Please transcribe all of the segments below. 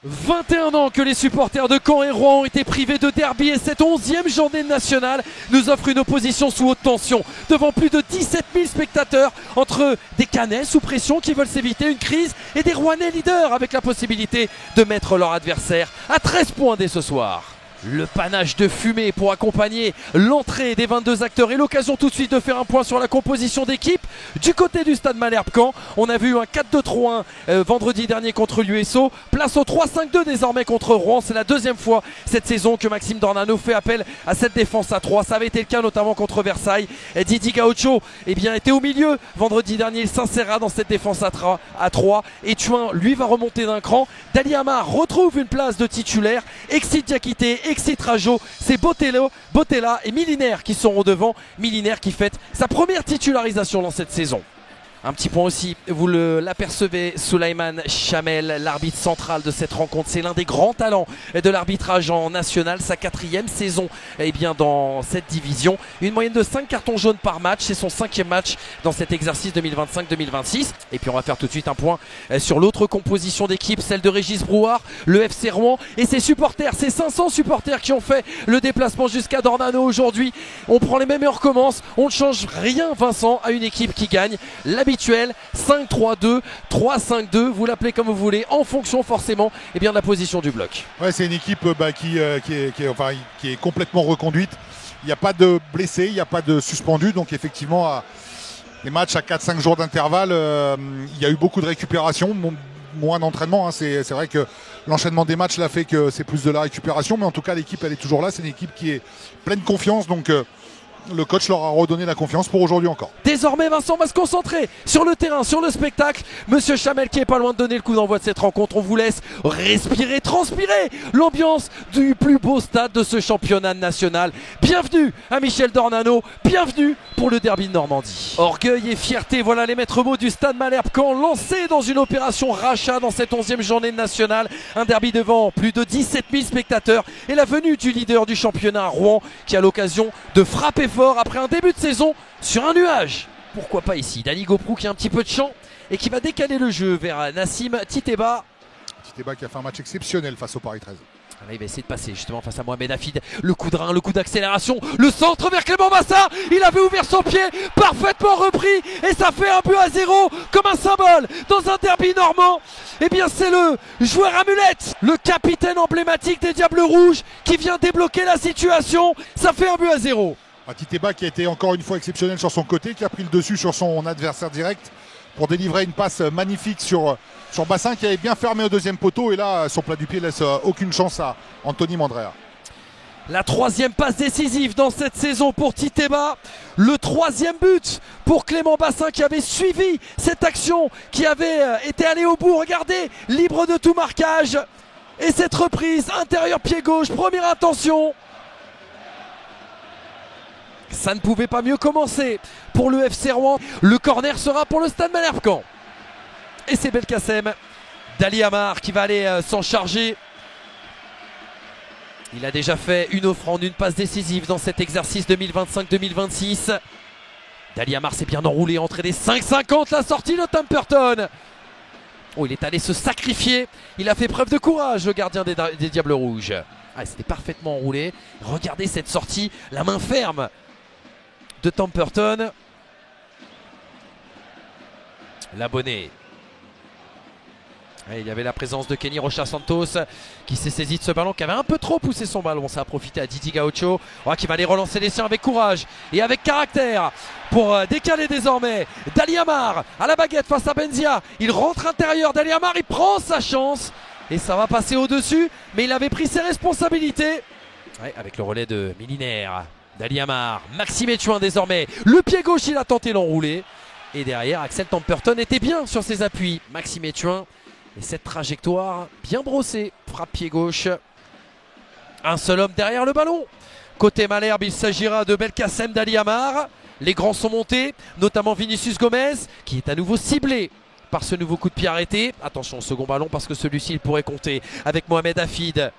21 ans que les supporters de Caen et Rouen ont été privés de derby et cette 11e journée nationale nous offre une opposition sous haute tension devant plus de 17 000 spectateurs entre des Cannais sous pression qui veulent s'éviter une crise et des Rouennais leaders avec la possibilité de mettre leur adversaire à 13 points dès ce soir. Le panache de fumée pour accompagner l'entrée des 22 acteurs et l'occasion tout de suite de faire un point sur la composition d'équipe. Du côté du Stade Malherbe-Caen, on a vu un 4-2-3-1 vendredi dernier contre l'USO. Place au 3-5-2 désormais contre Rouen. C'est la deuxième fois cette saison que Maxime Dornano fait appel à cette défense à 3. Ça avait été le cas notamment contre Versailles. Et Didi Gaucho était au milieu. Vendredi dernier, il s'insérera dans cette défense à 3. Et Thuin, lui, va remonter d'un cran. Dali Amar retrouve une place de titulaire. Exit Diakité, Exit Rajo, c'est Botella et Milinaire qui seront devant. Milinaire qui fête sa première titularisation dans cette saison. Un petit point aussi, vous l'apercevez, Souleymane Chamel, l'arbitre central de cette rencontre. C'est l'un des grands talents de l'arbitrage en national. Sa 4e saison dans cette division. Une moyenne de 5 cartons jaunes par match. C'est son 5e match dans cet exercice 2025-2026. Et puis on va faire tout de suite un point sur l'autre composition d'équipe, celle de Régis Brouard, le FC Rouen et ses supporters. Ces 500 supporters qui ont fait le déplacement jusqu'à Dornano aujourd'hui. On prend les mêmes et on recommence. On ne change rien, Vincent, à une équipe qui gagne. Habituel 5-3-2, 3-5-2, vous l'appelez comme vous voulez, en fonction forcément de la position du bloc. Ouais, c'est une équipe qui est complètement reconduite. Il n'y a pas de blessés, il n'y a pas de suspendus, donc effectivement les matchs à 4-5 jours d'intervalle, il y a eu beaucoup de récupération, moins d'entraînement. C'est vrai que l'enchaînement des matchs l'a fait que c'est plus de la récupération, mais en tout cas l'équipe elle est toujours là, c'est une équipe qui est pleine de confiance, donc le coach leur a redonné la confiance pour aujourd'hui encore. Désormais, Vincent va se concentrer sur le terrain, sur le spectacle. Monsieur Chamel qui est pas loin de donner le coup d'envoi de cette rencontre. On vous laisse respirer, transpirer l'ambiance du plus beau stade de ce championnat national. Bienvenue à Michel Dornano, bienvenue pour le derby de Normandie. Orgueil et fierté, voilà les maîtres mots du Stade Malherbe-Caen lancés dans une opération rachat dans cette 11e journée nationale. Un derby devant plus de 17 000 spectateurs et la venue du leader du championnat Rouen qui a l'occasion de frapper fort après un début de saison sur un nuage. Pourquoi pas ici, Dani Goprou qui a un petit peu de champ et qui va décaler le jeu vers Nassim Titeba. Titeba qui a fait un match exceptionnel face au Paris 13. Là, il va essayer de passer justement face à Mohamed Hafid. Le coup de rein, le coup d'accélération, le centre vers Clément Bassard. Il avait ouvert son pied, parfaitement repris et ça fait 1-0 comme un symbole dans un derby normand. C'est le joueur amulette, le capitaine emblématique des Diables Rouges qui vient débloquer la situation. Ça fait 1-0. Titeba qui a été encore une fois exceptionnel sur son côté, qui a pris le dessus sur son adversaire direct pour délivrer une passe magnifique sur Bassin qui avait bien fermé au deuxième poteau, et là son plat du pied laisse aucune chance à Anthony Mandrea. La 3e passe décisive dans cette saison pour Titeba. Le 3e but pour Clément Bassin qui avait suivi cette action, qui avait été allé au bout. Regardez, libre de tout marquage. Et cette reprise, intérieur pied gauche, première intention. Ça ne pouvait pas mieux commencer pour le FC Rouen. Le corner sera pour le Stade Malherbe-Caen. Et c'est Belkacem Dali Amar qui va aller s'en charger. Il a déjà fait une offrande, une passe décisive dans cet exercice 2025-2026. Dali Amar s'est bien enroulé, entrée des 5,50, la sortie de Temperton. Oh, il est allé se sacrifier. Il a fait preuve de courage, le gardien des Diables Rouges. C'était parfaitement enroulé. Regardez cette sortie, la main ferme de Temperton. L'abonné. Il y avait la présence de Kenny Rocha Santos qui s'est saisi de ce ballon, qui avait un peu trop poussé son ballon. Ça a profité à Didi Gaucho qui va aller relancer les siens avec courage et avec caractère pour décaler désormais Dali Amar à la baguette face à Benzia. Il rentre intérieur, Dali Amar, il prend sa chance et ça va passer au-dessus, mais il avait pris ses responsabilités. Avec le relais de Milinaire, Dali Amar, Maxime Thuin désormais. Le pied gauche, il a tenté l'enroulé. Et derrière, Axel Temperton était bien sur ses appuis. Maxime Thuin. Et cette trajectoire bien brossée, frappe pied gauche. Un seul homme derrière le ballon. Côté Malherbe, il s'agira de Belkacem Dali Amar. Les grands sont montés, notamment Vinicius Gomez, qui est à nouveau ciblé par ce nouveau coup de pied arrêté. Attention au second ballon parce que celui-ci il pourrait compter avec Mohamed Hafid.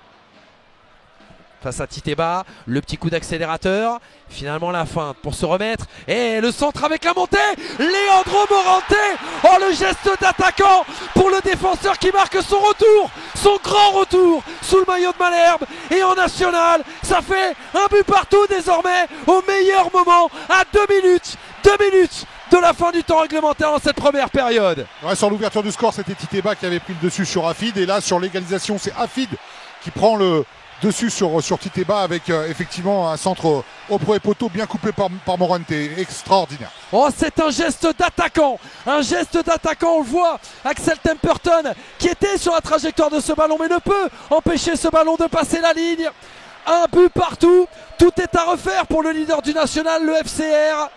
face à Titeba, le petit coup d'accélérateur, finalement la feinte pour se remettre, et le centre avec la montée, Leandro Morante, oh le geste d'attaquant pour le défenseur qui marque son retour, son grand retour sous le maillot de Malherbe, et en national, ça fait un but partout désormais, au meilleur moment, à 2 minutes de la fin du temps réglementaire dans cette première période. Ouais, sur l'ouverture du score, c'était Titeba qui avait pris le dessus sur Hafid, et là sur l'égalisation, c'est Hafid qui prend le dessus sur Titeba avec effectivement un centre au premier poteau bien coupé par Morante, extraordinaire. Oh, c'est un geste d'attaquant, on le voit, Axel Temperton qui était sur la trajectoire de ce ballon mais ne peut empêcher ce ballon de passer la ligne. Un but partout, tout est à refaire pour le leader du national, le FCR.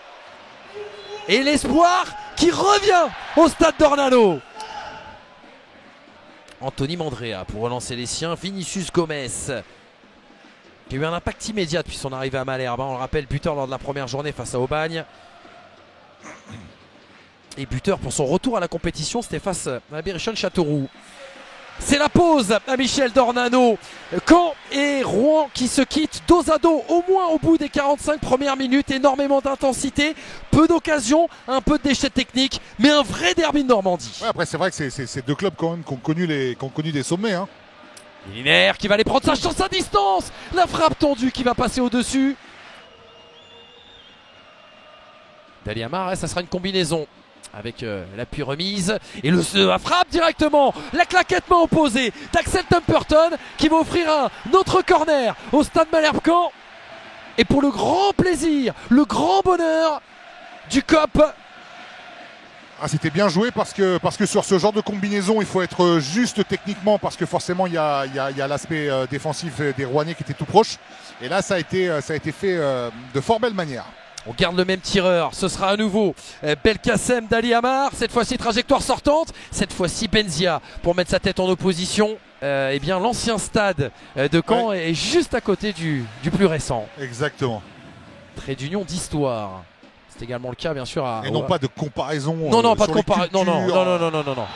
Et l'espoir qui revient au stade d'Ornano. Anthony Mandrea pour relancer les siens. Vinicius Gomez qui a eu un impact immédiat depuis son arrivée à Malherbe. On le rappelle, buteur lors de la première journée face à Aubagne. Et buteur pour son retour à la compétition, c'était face à Berrichon Châteauroux. C'est la pause à Michel d'Ornano. Caen et Rouen qui se quittent dos à dos au moins au bout des 45 premières minutes. Énormément d'intensité, peu d'occasions, un peu de déchets techniques, mais un vrai derby de Normandie. Ouais, après c'est vrai que c'est deux clubs quand même qui ont connu des sommets. Hein. Milinaire qui va aller prendre sa chance à distance. La frappe tendue qui va passer au-dessus. Daliamar, ça sera une combinaison. Avec l'appui remise et la frappe directement, la claquette main opposée d'Axel Temperton qui va offrir un autre corner au stade Malherbe-Caen. Et pour le grand plaisir, le grand bonheur du COP. Ah, c'était bien joué parce que sur ce genre de combinaison il faut être juste techniquement parce que forcément il y a l'aspect défensif des Rouennais qui était tout proche. Et là ça a été fait de fort belle manière. On garde le même tireur, ce sera à nouveau Belkacem Daliamar, cette fois-ci trajectoire sortante, cette fois-ci Benzia pour mettre sa tête en opposition. Eh bien l'ancien stade de Caen est juste à côté du plus récent. Exactement. Trait d'union d'histoire. C'est également le cas bien sûr à... Et non pas de comparaison. Non, pas de comparaison. Non.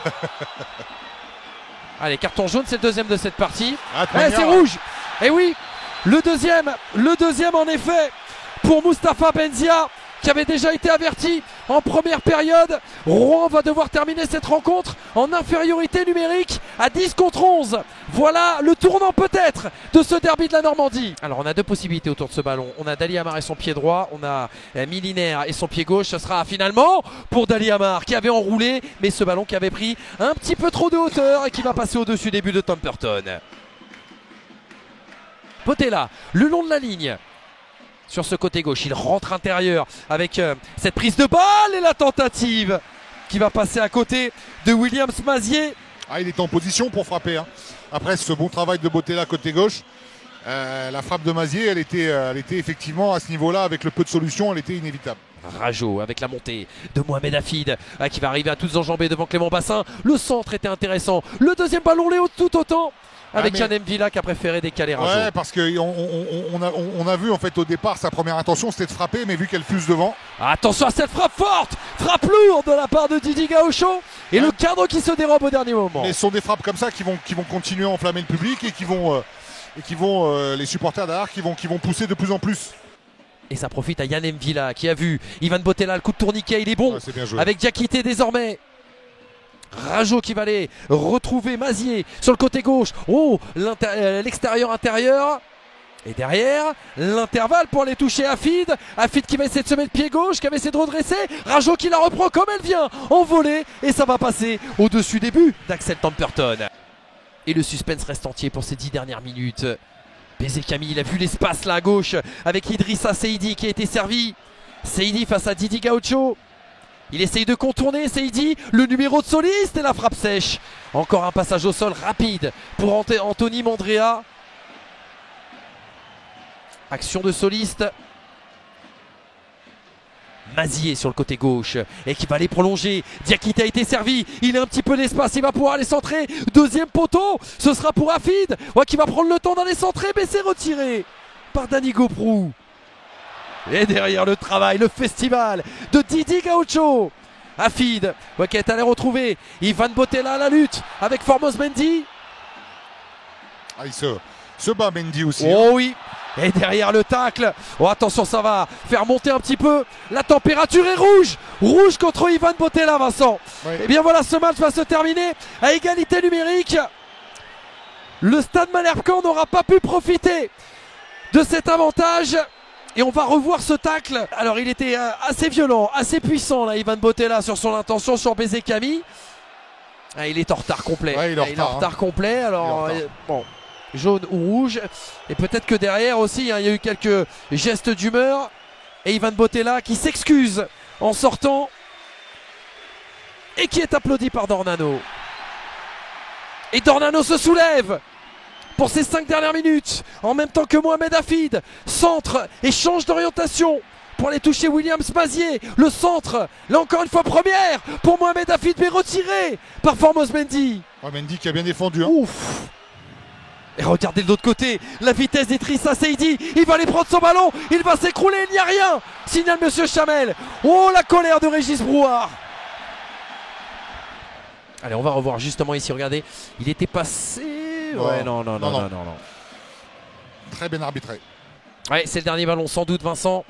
Allez, carton jaune, c'est le deuxième de cette partie. C'est rouge. Et oui, le deuxième en effet. Pour Moustapha Benzia qui avait déjà été averti en première période. Rouen va devoir terminer cette rencontre en infériorité numérique à 10 contre 11. Voilà le tournant peut-être de ce derby de la Normandie. Alors on a deux possibilités autour de ce ballon. On a Daliamar et son pied droit, on a Milinaire et son pied gauche. Ce sera finalement pour Daliamar qui avait enroulé, mais ce ballon qui avait pris un petit peu trop de hauteur et qui va passer au-dessus des buts de Temperton. Potella, le long de la ligne. Sur ce côté gauche, il rentre intérieur avec cette prise de balle et la tentative qui va passer à côté de Williams Mazier. Ah, il était en position pour frapper. Hein. Après ce bon travail de Botella côté gauche, la frappe de Mazier, elle était effectivement à ce niveau-là, avec le peu de solutions, elle était inévitable. Rajo avec la montée de Mohamed Hafid qui va arriver à toutes enjambées devant Clément Bassin. Le centre était intéressant. Le deuxième ballon, Léo, tout autant. Avec Yann Mvila qui a préféré décaler Rajo. Ouais, parce qu'on a vu en fait au départ sa première intention c'était de frapper, mais vu qu'elle fuse devant. Attention à cette frappe forte, frappe lourde de la part de Didi Gaucho et le cadre qui se dérobe au dernier moment. Mais ce sont des frappes comme ça qui vont continuer à enflammer le public et qui vont les supporters derrière qui vont pousser de plus en plus. Et ça profite à Yann Mvila qui a vu Ivan Botella, le coup de tourniquet, il est bon avec Diakité désormais. Rajo qui va aller retrouver Mazier sur le côté gauche. Oh, l'extérieur intérieur. Et derrière, l'intervalle pour aller toucher Hafid. Hafid qui va essayer de se mettre pied gauche, qui va essayer de redresser. Rajo qui la reprend comme elle vient, en volée. Et ça va passer au-dessus des buts d'Axel Temperton. Et le suspense reste entier pour ces 10 dernières minutes. Baiser Camille, il a vu l'espace là à gauche avec Idrissa Seidi qui a été servi. Seidi face à Didi Gaucho. Il essaye de contourner Seidi, le numéro de soliste et la frappe sèche. Encore un passage au sol rapide pour Anthony Mandrea. Action de soliste. Mazier sur le côté gauche et qui va aller prolonger. Diakité a été servi, il a un petit peu d'espace, il va pouvoir aller centrer. Deuxième poteau, ce sera pour Hafid qui va prendre le temps d'aller centrer, mais c'est retiré par Dani Goprou. Et derrière le travail, le festival de Didi Gaucho. Hafid qui est allé retrouver Ivan Botella à la lutte avec Formos Mendy. Ah, il se bat Mendy aussi. Oh oui, Et derrière le tacle, oh attention, ça va faire monter un petit peu la température est rouge. Rouge contre Ivan Botella, Vincent. Oui. Et bien voilà, ce match va se terminer à égalité numérique. Le Stade Malherbe-Caen n'aura pas pu profiter de cet avantage. Et on va revoir ce tacle. Alors il était assez violent, assez puissant là, Ivan Botella, sur son intention sur baiser Camille. Ah, il est en retard complet. Ouais, il est en retard, complet. Alors bon, jaune ou rouge. Et peut-être que derrière aussi, hein, il y a eu quelques gestes d'humeur. Et Ivan Botella qui s'excuse en sortant. Et qui est applaudi par Dornano. Et Dornano se soulève pour ces 5 dernières minutes, en même temps que Mohamed Hafid, centre et change d'orientation pour aller toucher Williams Mazier. Le centre, là encore une fois première pour Mohamed Hafid, mais retiré par Formose Mendy. Ouais, Mendy qui a bien défendu. Hein. Ouf. Et regardez de l'autre côté, la vitesse d'Idrissa Seydi, il va aller prendre son ballon, il va s'écrouler, il n'y a rien, signale Monsieur Chamel. Oh, la colère de Régis Brouard. Allez, on va revoir justement ici, regardez, il était passé... Ouais, non. Très bien arbitré. Ouais, c'est le dernier ballon sans doute, Vincent.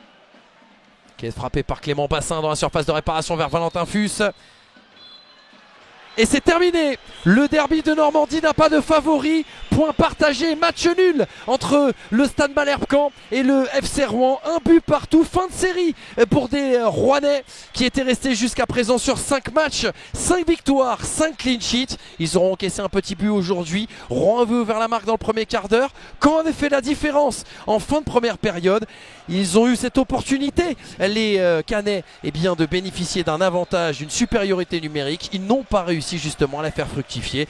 Qui est frappé par Clément Bassin dans la surface de réparation vers Valentin Fuss. Et c'est terminé. Le derby de Normandie n'a pas de favori. Point partagé, match nul entre le Stade Malherbe-Caen et le FC Rouen. Un but partout, fin de série pour des Rouennais qui étaient restés jusqu'à présent sur 5 matchs. 5 victoires, 5 clean sheets. Ils auront encaissé un petit but aujourd'hui. Rouen avait ouvert la marque dans le premier quart d'heure. Caen avait fait la différence en fin de première période. Ils ont eu cette opportunité, les Caennais, de bénéficier d'un avantage, d'une supériorité numérique. Ils n'ont pas réussi justement à la faire fructifier.